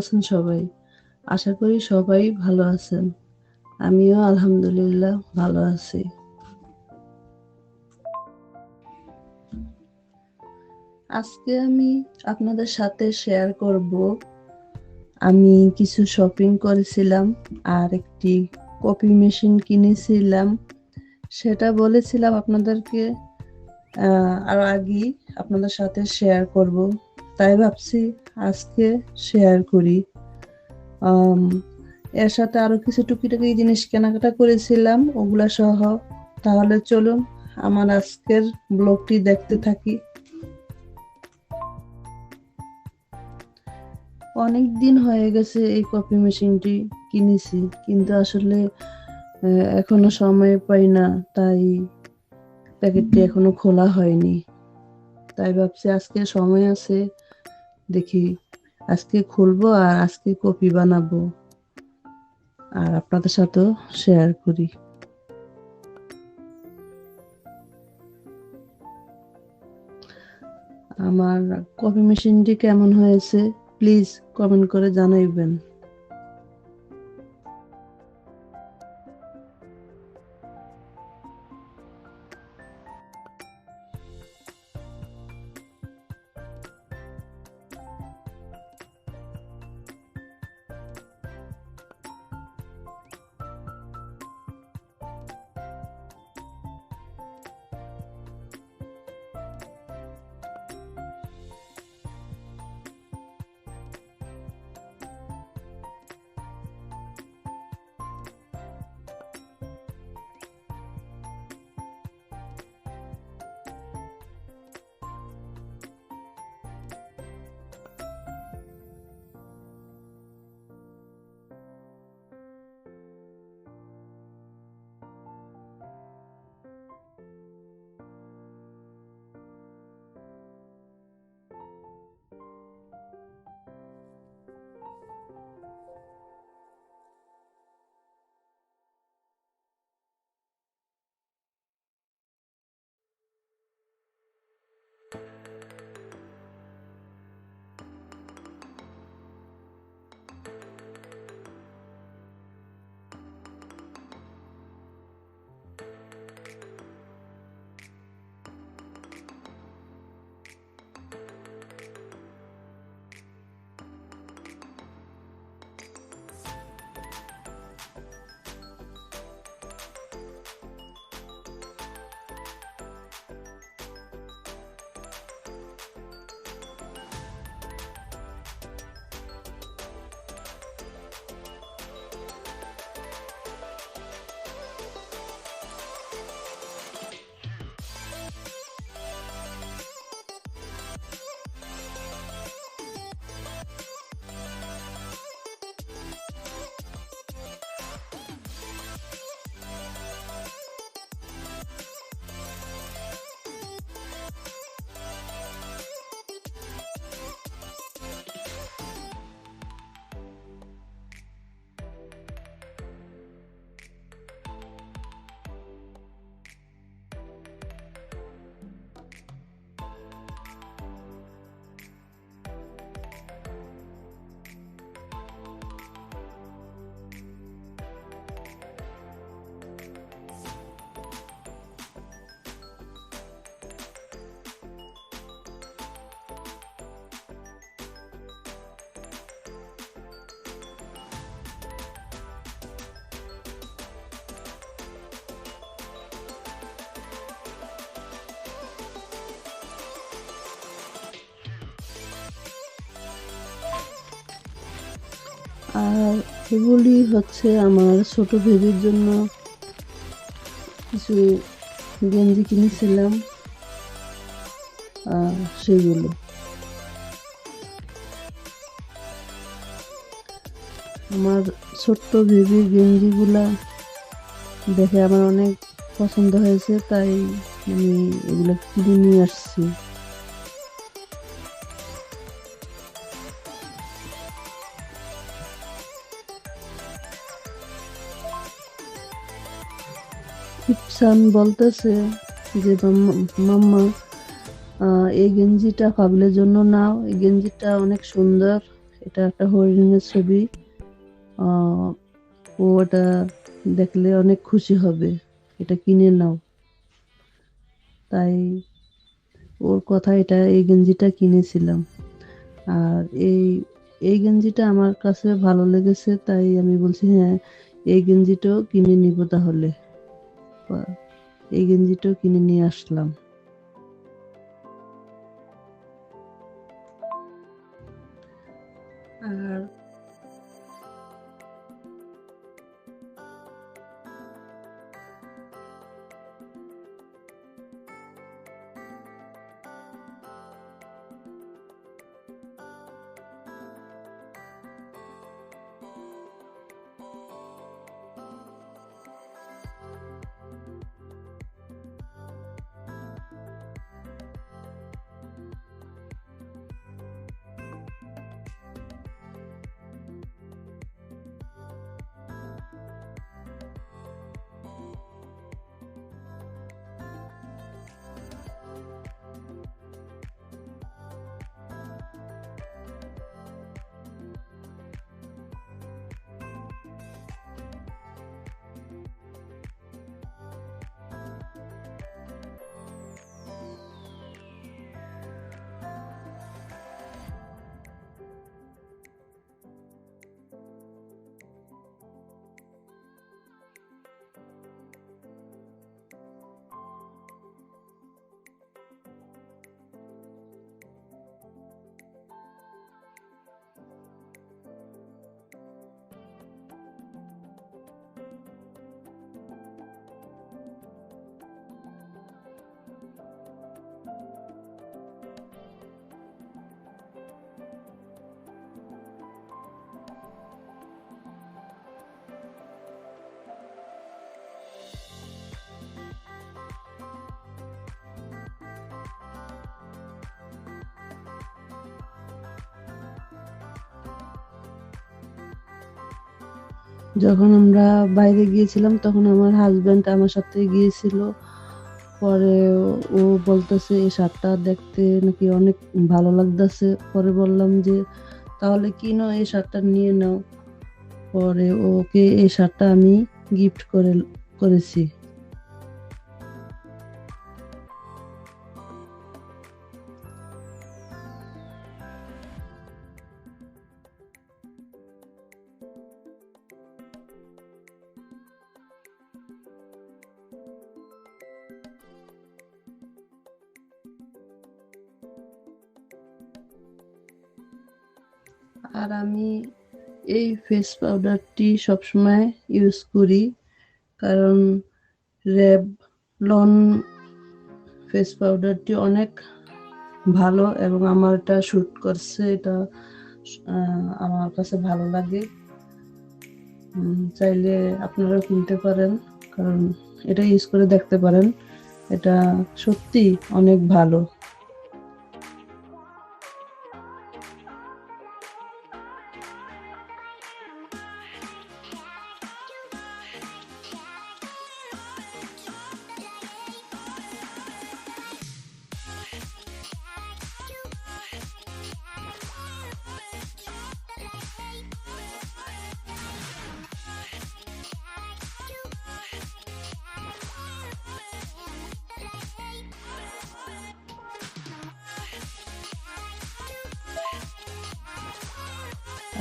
আছেন সবাই? আশা করি সবাই ভালো আছেন। আমিও আলহামদুলিল্লাহ ভালো আছি। আজকে আমি আপনাদের সাথে শেয়ার করব, আমি কিছু শপিং করেছিলাম আর একটি কপি মেশিন কিনেছিলাম। সেটা বলেছিলাম আপনাদেরকে আরো আগেই আপনাদের সাথে শেয়ার করব। তাই ভাবছি আজকে শেয়ার করি। আম এর সাথে আরো কিছু টুকিটাকি জিনিস কেনাকাটা করেছিলাম ওগুলা সহ। তাহলে চলুন আমার আজকের ব্লগটি দেখতে থাকি। অনেক দিন হয়ে গেছে এই কফি মেশিনটি কিনেছি, কিন্তু আসলে এখনো সময় পাই না, তাই প্যাকেটটি এখনো খোলা হয়নি। তাই ভাবছি আজকে সময় আছে, দেখি আজকে খুলবো আর আজকে কফি বানাবো আর আপনাদের সাথেও শেয়ার করি। আমার কফি মেশিনটি কেমন হয়েছে প্লিজ কমেন্ট করে জানাইবেন। আর এগুলি হচ্ছে আমার ছোট বেবির জন্য কিছু গেঞ্জি কিনেছিলাম, সেগুলো। আমার ছোট্ট বেবির গেঞ্জিগুলা দেখে আমার অনেক পছন্দ হয়েছে, তাই আমি এগুলো কিনে নিয়ে আসছি। ইপসান বলতেছে যে মাম্মা এই গেঞ্জিটা পাগলের জন্য নাও, এই গেঞ্জিটা অনেক সুন্দর, এটা একটা হরিণের ছবি। ও এটা দেখলে অনেক খুশি হবে, এটা কিনে নাও। তাই ওর কথা এটা এই গেঞ্জিটা কিনেছিলাম। আর এই এই গেঞ্জিটা আমার কাছে ভালো লেগেছে, তাই আমি বলছি হ্যাঁ এই গেঞ্জিটাও কিনে নিব তাহলে। এই গেঞ্জিটাও কিনে নিয়ে আসলাম। আর যখন আমরা বাইরে গিয়েছিলাম তখন আমার হাজবেন্ড আমার সাথে গিয়েছিল। পরে ও বলতেছে এই শার্টটা দেখতে নাকি অনেক ভালো লাগতেছে। পরে বললাম যে তাহলে কিনো, এই শার্টটা নিয়ে নাও। পরে ওকে এই শার্টটা আমি গিফট করেছি। আর আমি এই ফেস পাউডারটি সবসময় ইউজ করি, কারণ রেভলন ফেস পাউডারটি অনেক ভালো এবং আমার এটা শ্যুট করছে। এটা আমার কাছে ভালো লাগে। চাইলে আপনারাও কিনতে পারেন, কারণ এটা ইউজ করে দেখতে পারেন, এটা সত্যি অনেক ভালো।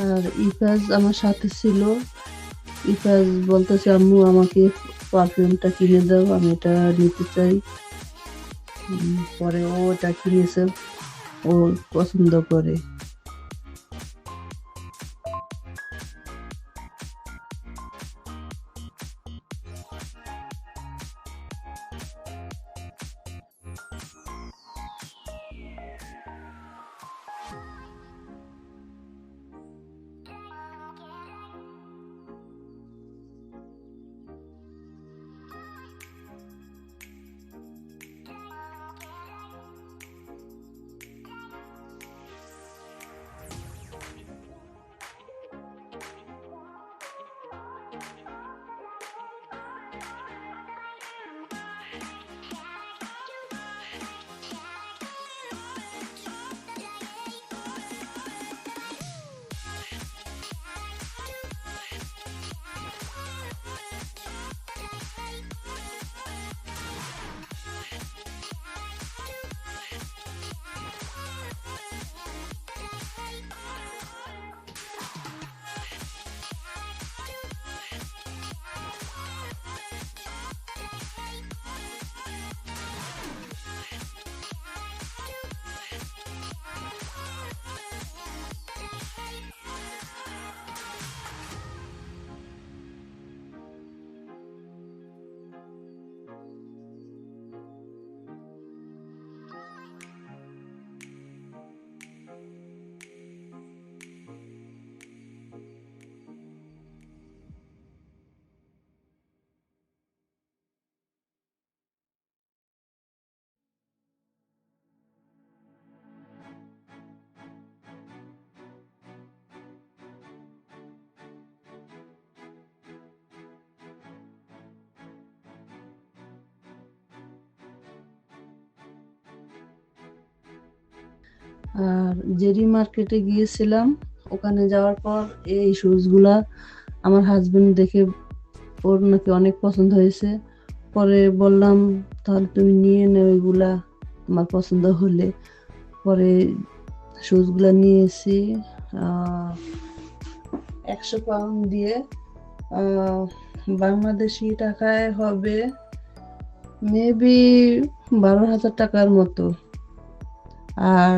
আর ইফাজ আমার সাথে ছিল। ইফাজ বলতেছে আম্মু আমাকে পারফিউমটা কিনে দাও, আমি এটা নিতে চাই। পরে ও এটা কিনেছে, ও পছন্দ করে। আর জেরি মার্কেটে গিয়েছিলাম, ওখানে যাওয়ার পর এই শুজগুলা আমার হাজবেন্ড দেখে ওর নাকি অনেক পছন্দ হয়েছে। পরে বললাম তাহলে তুমি নিয়ে নেও এগুলা তোমার পছন্দ হলে। পরে শুজগুলা নিয়েছি 100 পাউন্ড দিয়ে। বাংলাদেশি টাকায় হবে মেবি 12,000 টাকার মতো। আর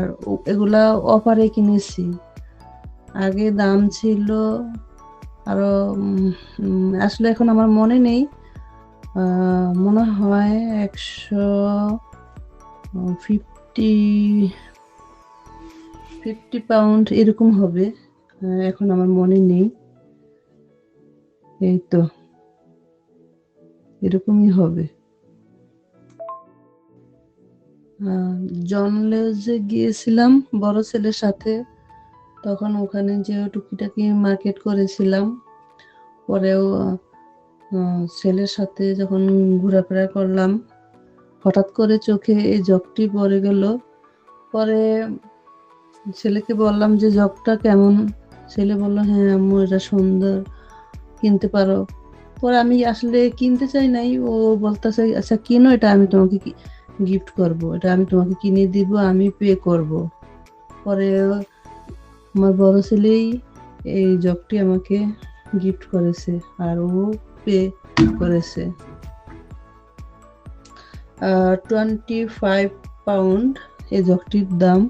এগুলা অফারে কিনেছি, আগে দাম ছিল আরো আসলে এখন আমার মনে নেই, মনে হয় 150 পাউন্ড এরকম হবে, এখন আমার মনে নেই। এই তো এরকমই হবে। জন লেজে গিয়েছিলাম বড় ছেলের সাথে, তখন ওখানে যে টুকিটাকি মার্কেট করেছিলাম। পরেও ছেলের সাথে যখন ঘোরাফেরা করলাম, হঠাৎ করে চোখে এই জগটি পড়ে গেল। পরে ছেলেকে বললাম যে জগটা কেমন, ছেলে বললো হ্যাঁ আম্মু এটা সুন্দর, কিনতে পারো। পরে আমি আসলে কিনতে চাই নাই, ও বলতেছে আচ্ছা কিনো, এটা আমি তোমাকে গিফট করব, এটা আমি তোমাকে কিনে দিব, আমি পে করব। পরে আমার বড় ছেলেই এই জগটি আমাকে গিফট করেছে আর ও পে করেছে 25 পাউন্ড এই জগটির দাম।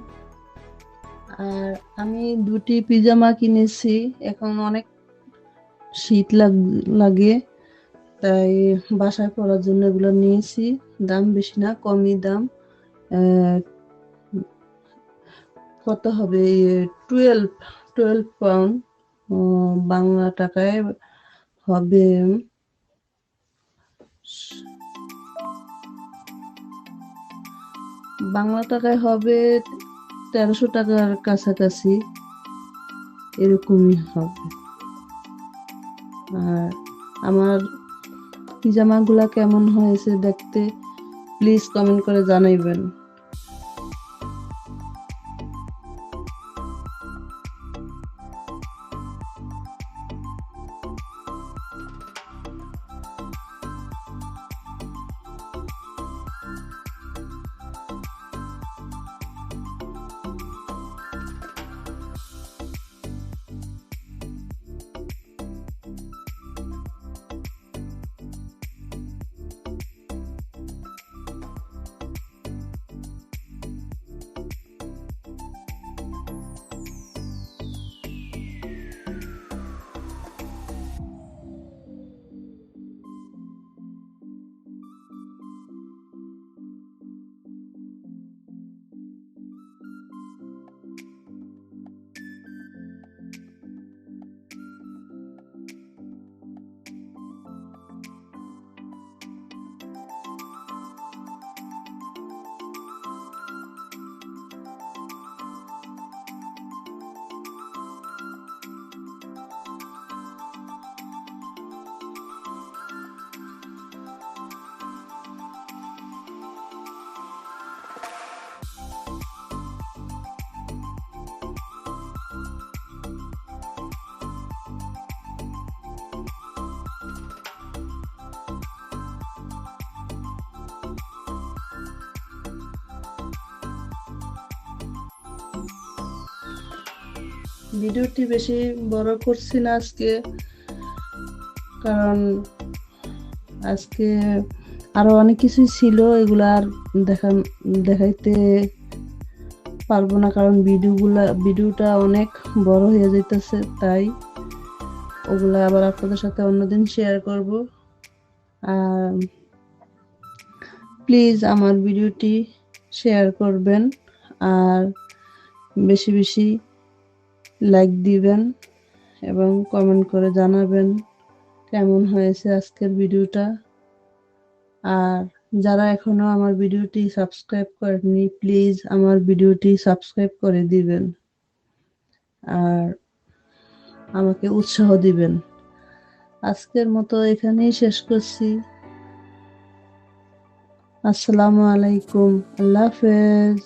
আর আমি দুটি পিজামা কিনেছি, এখন অনেক শীত লাগে, তাই বাসায় পরার জন্য এগুলো নিয়েছি। দাম বেশি না, কমই দাম। কত হবে, 12 পাউন্ড, বাংলা টাকায় হবে বাংলা টাকায় হবে 1300 টাকার কাছাকাছি, এরকমই হবে। আর আমার পিজামাগুলা কেমন হয়েছে দেখতে প্লিজ কমেন্ট করে জানাইবেন। ভিডিওটি বেশি বড় করছি না আজকে, কারণ আজকে আরো অনেক কিছুই ছিল, এগুলা আর দেখাইতে পারবো না, কারণ ভিডিওটা অনেক বড় হয়ে যাইতেছে, তাই ওগুলা আবার আপনাদের সাথে অন্যদিন শেয়ার করব। আর প্লিজ আমার ভিডিওটি শেয়ার করবেন আর বেশি বেশি লাইক দিবেন এবং কমেন্ট করে জানাবেন কেমন হয়েছে আজকের ভিডিওটা। আর যারা এখনো আমার ভিডিওটি সাবস্ক্রাইব করেননি প্লিজ আমার ভিডিওটি সাবস্ক্রাইব করে দিবেন আর আমাকে উৎসাহ দিবেন। আজকের মতো এখানেই শেষ করছি। আসসালামু আলাইকুম, আল্লাহ হাফেজ।